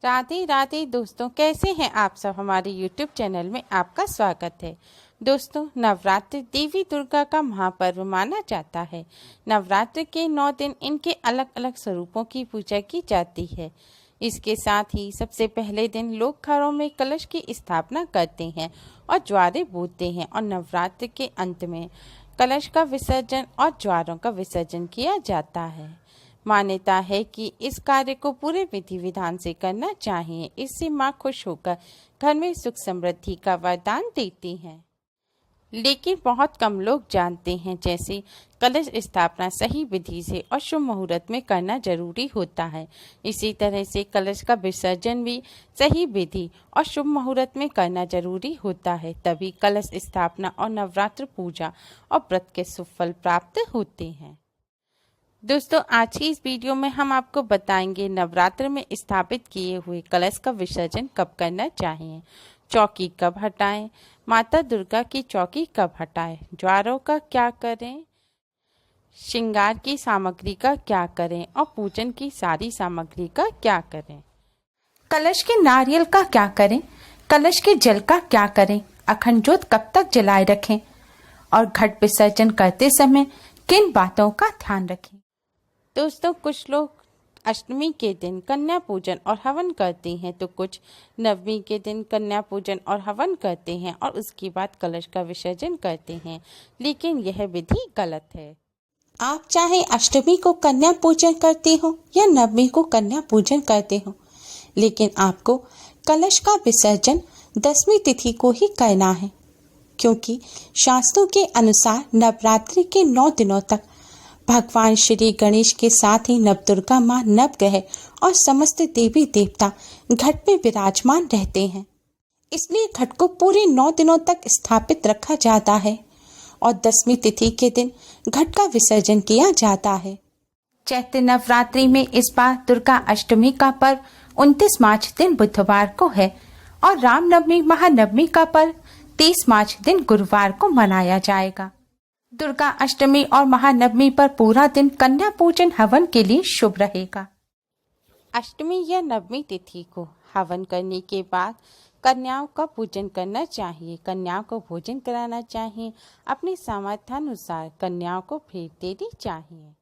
राधे राधे दोस्तों, कैसे हैं आप सब। हमारे YouTube चैनल में आपका स्वागत है। दोस्तों, नवरात्र देवी दुर्गा का महापर्व माना जाता है। नवरात्र के 9 दिन इनके अलग अलग स्वरूपों की पूजा की जाती है। इसके साथ ही सबसे पहले दिन लोग घरों में कलश की स्थापना करते हैं और ज्वारे बूतते हैं और नवरात्र के अंत में कलश का विसर्जन और ज्वारों का विसर्जन किया जाता है। मान्यता है कि इस कार्य को पूरे विधि विधान से करना चाहिए। इससे माँ खुश होकर घर में सुख समृद्धि का वरदान देती हैं। लेकिन बहुत कम लोग जानते हैं, जैसे कलश स्थापना सही विधि से और शुभ मुहूर्त में करना जरूरी होता है। इसी तरह से कलश का विसर्जन भी सही विधि और शुभ मुहूर्त में करना जरूरी होता है। तभी कलश स्थापना और नवरात्र पूजा और व्रत के शुभ फल प्राप्त होते हैं। दोस्तों, आज की इस वीडियो में हम आपको बताएंगे नवरात्र में स्थापित किए हुए कलश का विसर्जन कब करना चाहिए, चौकी कब हटाएं, माता दुर्गा की चौकी कब हटाएं, ज्वारों का क्या करें, श्रृंगार की सामग्री का क्या करें और पूजन की सारी सामग्री का क्या करें। कलश के नारियल का क्या करें, कलश के जल का क्या करें, अखंड ज्योत कब तक जलाए रखें और घट विसर्जन करते समय किन बातों का ध्यान रखें। दोस्तों, कुछ लोग अष्टमी के दिन कन्या पूजन और हवन करते हैं, तो कुछ नवमी के दिन कन्या पूजन और हवन करते हैं और उसके बाद कलश का विसर्जन करते हैं। लेकिन यह विधि गलत है। आप चाहे अष्टमी को कन्या पूजन करते हो या नवमी को कन्या पूजन करते हो, लेकिन आपको कलश का विसर्जन 10वीं तिथि को ही करना है, क्योंकि शास्त्रों के अनुसार नवरात्रि के 9 दिनों तक भगवान श्री गणेश के साथ ही नवदुर्गा माँ, नवग्रह और समस्त देवी देवता घट में विराजमान रहते हैं। इसलिए घट को पूरे 9 दिनों तक स्थापित रखा जाता है और 10वीं तिथि के दिन घट का विसर्जन किया जाता है। चैत्र नवरात्रि में इस बार दुर्गा अष्टमी का पर्व 29 मार्च दिन बुधवार को है और रामनवमी महानवमी का पर्व 30 मार्च दिन गुरुवार को मनाया जाएगा। दुर्गा अष्टमी और महानवमी पर पूरा दिन कन्या पूजन हवन के लिए शुभ रहेगा। अष्टमी या नवमी तिथि को हवन करने के बाद कन्याओं का पूजन करना चाहिए, कन्याओं को भोजन कराना चाहिए, अपनी सामर्थ्यानुसार कन्याओं को भेंट देनी चाहिए।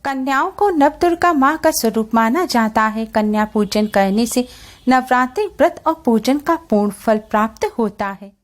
कन्याओं को नवदुर्गा माँ का स्वरूप माना जाता है। कन्या पूजन करने से नवरात्रि व्रत और पूजन का पूर्ण फल प्राप्त होता है।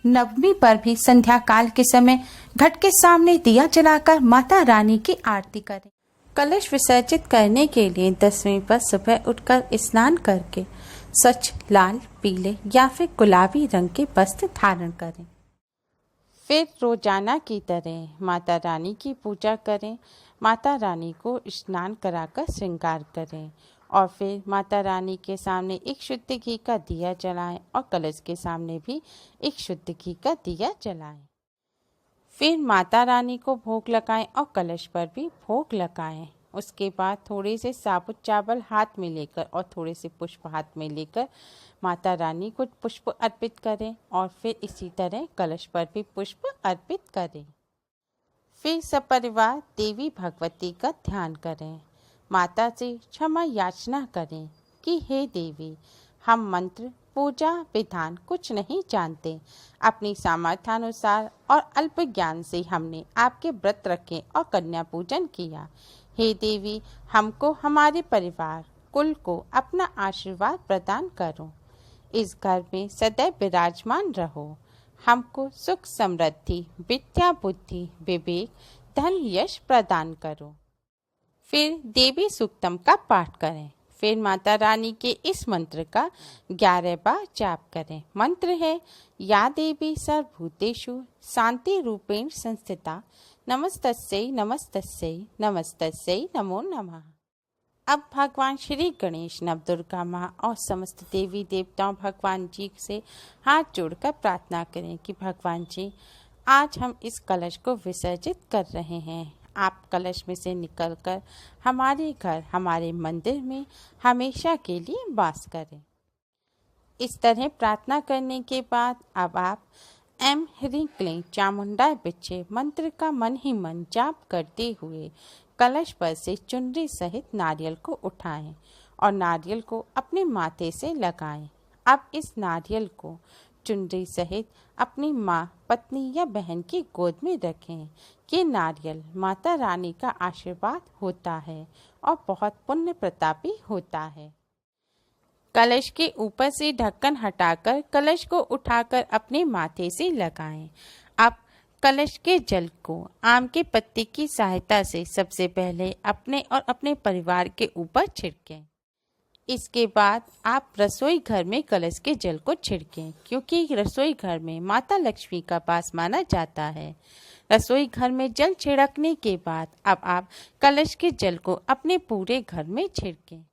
नवमी पर भी संध्या काल के समय घट के सामने दिया जलाकर माता रानी की आरती करें। कलश विसर्जित करने के लिए 10वीं पर सुबह उठकर स्नान करके स्वच्छ लाल, पीले या फिर गुलाबी रंग के वस्त्र धारण करें। फिर रोजाना की तरह माता रानी की पूजा करें। माता रानी को स्नान कराकर श्रृंगार करें और फिर माता रानी के सामने एक शुद्ध घी का दिया जलाएं और कलश के सामने भी एक शुद्ध घी का दिया जलाएं। फिर माता रानी को भोग लगाएं और कलश पर भी भोग लगाएं। उसके बाद थोड़े से साबुत चावल हाथ में लेकर और थोड़े से पुष्प हाथ में लेकर माता रानी को पुष्प अर्पित करें और फिर इसी तरह कलश पर भी पुष्प अर्पित करें। फिर सपरिवार देवी भगवती का ध्यान करें। माता से क्षमा याचना करें कि हे देवी, हम मंत्र, पूजा, विधान कुछ नहीं जानते। अपनी सामर्थ्यानुसार और अल्प ज्ञान से हमने आपके व्रत रखे और कन्या पूजन किया। हे देवी, हमको, हमारे परिवार, कुल को अपना आशीर्वाद प्रदान करो। इस घर में सदैव विराजमान रहो। हमको सुख समृद्धि, विद्या, बुद्धि, विवेक, धन, यश प्रदान करो। फिर देवी सूक्तम का पाठ करें। फिर माता रानी के इस मंत्र का 11 बार जाप करें। मंत्र है, या देवी सर्वभूतेषु शांति रूपेण संस्थिता, नमस्तस्यै नमस्तस्यै नमस्तस्यै नमो नमः। अब भगवान श्री गणेश, नवदुर्गा माँ और समस्त देवी देवताओं भगवान जी से हाथ जोड़कर प्रार्थना करें कि भगवान जी, आज हम इस कलश को विसर्जित कर रहे हैं। आप कलश में से निकलकर हमारे घर, हमारे मंदिर में हमेशा के लिए वास करें। इस तरह प्रार्थना करने के बाद अब आप एम ह्रीं क्लीं चामुंडाय विच्चे मंत्र का मन ही मन जाप करते हुए कलश पर से चुनरी सहित नारियल को उठाएं और नारियल को अपने माथे से लगाएं। अब इस नारियल को चुनरी सहित अपनी माँ, पत्नी या बहन की गोद में रखें। ये नारियल माता रानी का आशीर्वाद होता है और बहुत पुण्य प्रतापी होता है। कलश के ऊपर से ढक्कन हटाकर कलश को उठाकर अपने माथे से लगाएं। अब कलश के जल को आम के पत्ते की सहायता से सबसे पहले अपने और अपने परिवार के ऊपर छिड़कें। इसके बाद आप रसोई घर में कलश के जल को छिड़कें, क्योंकि रसोई घर में माता लक्ष्मी का वास माना जाता है। रसोई घर में जल छिड़कने के बाद अब आप कलश के जल को अपने पूरे घर में छिड़कें।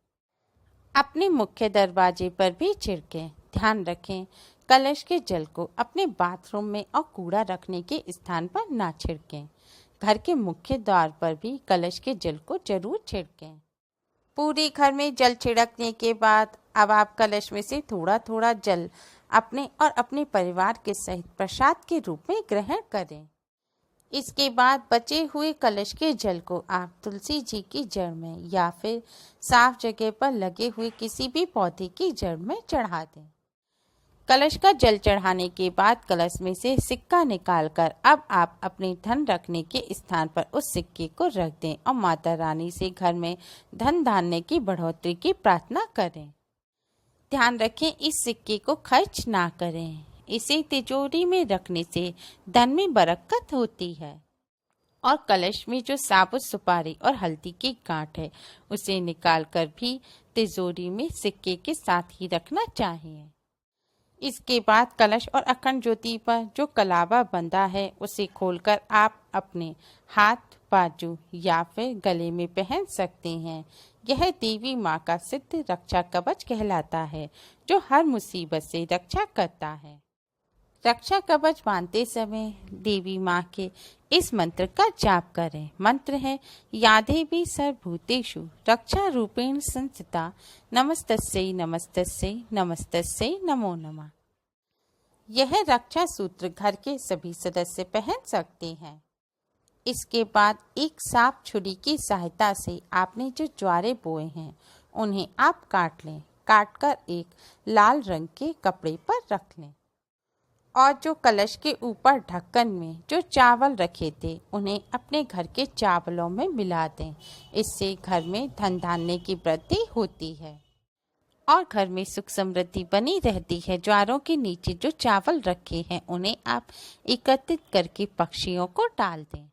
अपने मुख्य दरवाजे पर भी छिड़कें। ध्यान रखें, कलश के जल को अपने बाथरूम में और कूड़ा रखने के स्थान पर ना छिड़कें। घर के मुख्य द्वार पर भी कलश के जल को जरूर छिड़कें। पूरे घर में जल छिड़कने के बाद अब आप कलश में से थोड़ा थोड़ा जल अपने और अपने परिवार के सहित प्रसाद के रूप में ग्रहण करें। इसके बाद बचे हुए कलश के जल को आप तुलसी जी की जड़ में या फिर साफ जगह पर लगे हुए किसी भी पौधे की जड़ में चढ़ा दें। कलश का जल चढ़ाने के बाद कलश में से सिक्का निकालकर अब आप अपने धन रखने के स्थान पर उस सिक्के को रख दें और माता रानी से घर में धन धान्य की बढ़ोतरी की प्रार्थना करें। ध्यान रखें, इस सिक्के को खर्च ना करें। इसे तिजोरी में रखने से धन में बरकत होती है। और कलश में जो साबुत सुपारी और हल्दी की गांठ है उसे निकालकर भी तिजोरी में सिक्के के साथ ही रखना चाहिए। इसके बाद कलश और अखंड ज्योति पर जो कलावा बंधा है उसे खोलकर आप अपने हाथ, बाजू या फिर गले में पहन सकते हैं। यह देवी माँ का सिद्ध रक्षा कवच कहलाता है, जो हर मुसीबत से रक्षा करता है। रक्षा कवच बांधते समय देवी माँ के इस मंत्र का जाप करें। मंत्र है, या देवी सर्वभूतेषु रक्षा रूपेण संस्थिता नमस्तस्यै नमस्तस्यै नमस्तस्यै नमो नमः। यह रक्षा सूत्र घर के सभी सदस्य पहन सकते हैं। इसके बाद एक साफ छुरी की सहायता से आपने जो ज्वारे बोए हैं उन्हें आप काट लें। काटकर एक लाल रंग के कपड़े पर रख लें और जो कलश के ऊपर ढक्कन में जो चावल रखे थे उन्हें अपने घर के चावलों में मिला दें। इससे घर में धन धान्य की वृद्धि होती है और घर में सुख समृद्धि बनी रहती है। ज्वारों के नीचे जो चावल रखे हैं उन्हें आप एकत्रित करके पक्षियों को डाल दें।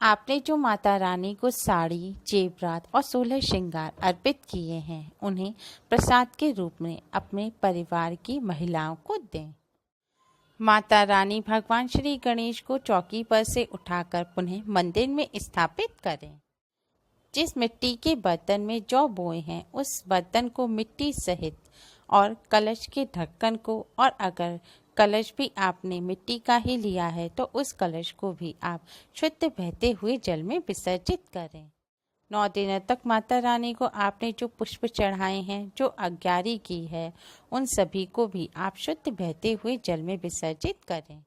आपने जो माता रानी को साड़ी, जेवरात और 16 श्रृंगार अर्पित किए हैं उन्हें प्रसाद के रूप में अपने परिवार की महिलाओं को दें। माता रानी भगवान श्री गणेश को चौकी पर से उठाकर पुनः मंदिर में स्थापित करें। जिस मिट्टी के बर्तन में जौ बोए हैं उस बर्तन को मिट्टी सहित और कलश के ढक्कन को, और अगर कलश भी आपने मिट्टी का ही लिया है तो उस कलश को भी आप शुद्ध बहते हुए जल में विसर्जित करें। 9 दिनों तक माता रानी को आपने जो पुष्प चढ़ाए हैं, जो अज्ञारी की है, उन सभी को भी आप शुद्ध बहते हुए जल में विसर्जित करें।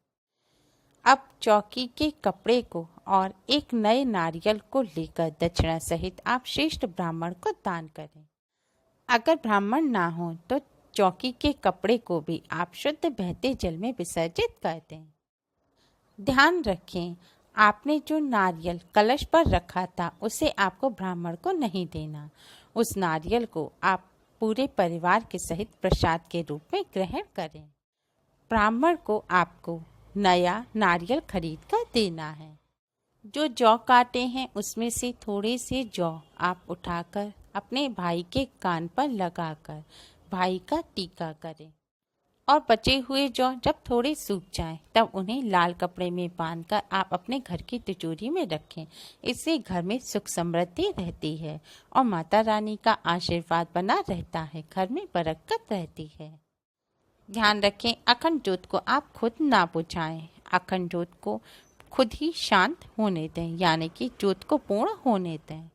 अब चौकी के कपड़े को और एक नए नारियल को लेकर दक्षिणा सहित आप श्रेष्ठ ब्राह्मण को दान करें। अगर ब्राह्मण ना हो तो चौकी के कपड़े को भी आप शुद्ध बहते जल में विसर्जित कर दें। ध्यान रखें, आपने जो नारियल कलश पर रखा था उसे आपको ब्राह्मण को नहीं देना। उस नारियल को आप पूरे परिवार के सहित प्रसाद के रूप में ग्रहण करें। ब्राह्मण को आपको नया नारियल खरीद कर देना है। जो जौ काटे हैं उसमें से थोड़े से जौ आप उठाकर अपने भाई के कान पर लगाकर भाई का टीका करें और बचे हुए जौ जब थोड़े सूख जाएं तब उन्हें लाल कपड़े में बांधकर आप अपने घर की तिजोरी में रखें। इससे घर में सुख समृद्धि रहती है और माता रानी का आशीर्वाद बना रहता है, घर में बरकत रहती है। ध्यान रखें, अखंड ज्योत को आप खुद ना बुझाएं। अखंड ज्योत को खुद ही शांत होने दें, यानी कि ज्योत को पूर्ण होने दें।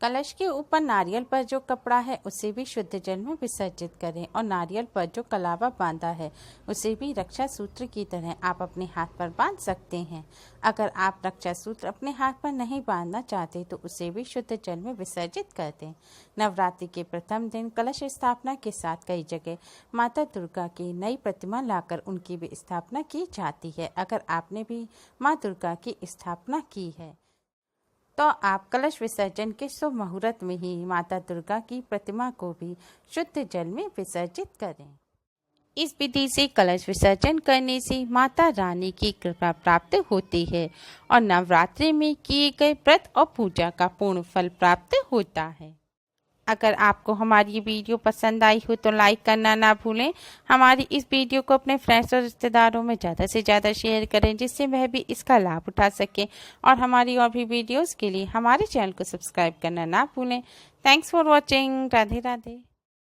कलश के ऊपर नारियल पर जो कपड़ा है उसे भी शुद्ध जल में विसर्जित करें और नारियल पर जो कलावा बांधा है उसे भी रक्षा सूत्र की तरह आप अपने हाथ पर बांध सकते हैं। अगर आप रक्षा सूत्र अपने हाथ पर नहीं बांधना चाहते तो उसे भी शुद्ध जल में विसर्जित कर दें। नवरात्रि के प्रथम दिन कलश स्थापना के साथ कई जगह माता दुर्गा की नई प्रतिमा लाकर उनकी भी स्थापना की जाती है। अगर आपने भी माँ दुर्गा की स्थापना की है तो आप कलश विसर्जन के शुभ मुहूर्त में ही माता दुर्गा की प्रतिमा को भी शुद्ध जल में विसर्जित करें। इस विधि से कलश विसर्जन करने से माता रानी की कृपा प्राप्त होती है और नवरात्रि में किए गए व्रत और पूजा का पूर्ण फल प्राप्त होता है। अगर आपको हमारी वीडियो पसंद आई हो तो लाइक करना ना भूलें। हमारी इस वीडियो को अपने फ्रेंड्स और रिश्तेदारों में ज़्यादा से ज़्यादा शेयर करें जिससे वह भी इसका लाभ उठा सकें और हमारी और भी वीडियोस के लिए हमारे चैनल को सब्सक्राइब करना ना भूलें। Thanks for watching. Radhe Radhe.